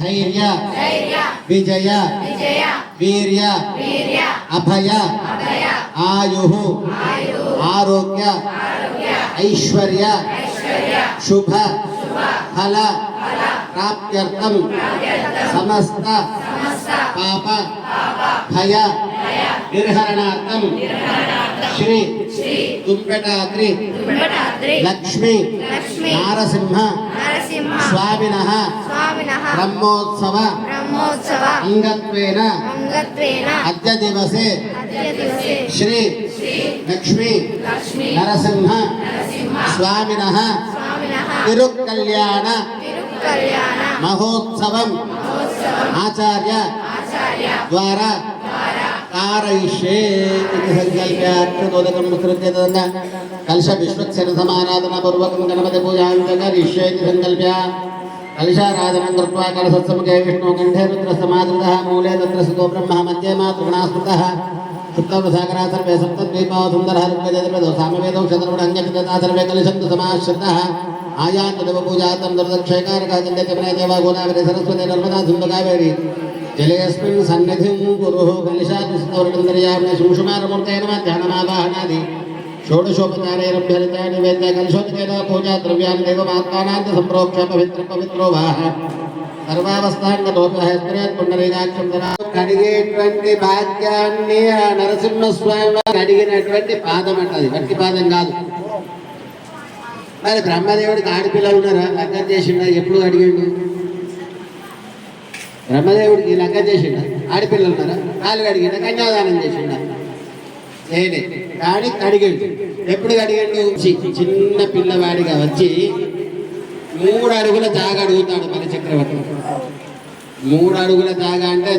धैर्य विजय वीर्य अभय आयुः आरोग्य ऐश्वर्य शुभ फल प्राप्त्यर्थं समस्त पाप भय निर्हरणार्थं श्री तुम्बेटाद्रि लक्ष्मी नारसिंह स्वामिनः ब्रह्मोत्सव अंगत्वेन अद्य दिवसे श्री लक्ष्मी नरसिंह स्वामिनः तिरुकल्याण महोत्सवम् आचार्य द्वारा कारयिष्ये इति संकल्प्य कलश विश्वक्सेन समाराधना पूर्वकं गणपति पूजां करिष्ये इति संकल्प्य कलशाराधनं कृत्वा कलशसम्मुखे विष्णुकण्ठे रुद्रस्तमादृतः मूले तत्र स्थितो ब्रह्मः मध्ये मातृगणास्मृतः सुप्तवसागरा सर्वे सप्तद्वीपो सुन्दरः ऋग्वेदो सामवेदौ शतरुणङ्गचितता सर्वे कलशन्तु समाश्रितः आयान्तदेव पूजातं दुर्दक्षैकारकः चन्द्रचमने देवा गोदावरी सरस्वती नर्मदा सिन्धु कावेरी जलेऽस्मिन् सन्निधिं कुरुः कलशादिस्तवर्णन्दर्याम्ने शुंशुमारमूर्तये नमः ध्यानमावाहनादि षोडशोपचारैरभ्यर्त्या निवेद्य कलशोदकेन पूजा द्रव्यान् देवमात्मानां सम्प्रोक्ष्य पवित्रो वाह सर्वावस्थान्गतोऽपि हस्त्रेत् पुण्डरीकाक्षं కడిగేటువంటి భాగ్యాన్ని ఆ నరసింహస్వామి అడిగినటువంటి పాదం అంటది వట్టి పాదం కాదు. మరి బ్రహ్మదేవుడికి ఆడపిల్లలు ఉన్నారా? లగ్గం చేసిండా? ఎప్పుడు అడిగాడు? బ్రహ్మదేవుడికి లగ్గం చేసిండా? ఆడపిల్లలు ఉన్నారా? కాలు అడిగిండా? కన్యాదానం చేసిండా? చేయలే. కానీ అడిగాడు. ఎప్పుడు అడిగాడు? చిన్న పిల్లవాడిగా వచ్చి 3 అడుగుల జాగ అడుగుతాడు మన చక్రవర్తి. 3 అడుగుల జాగ అంటే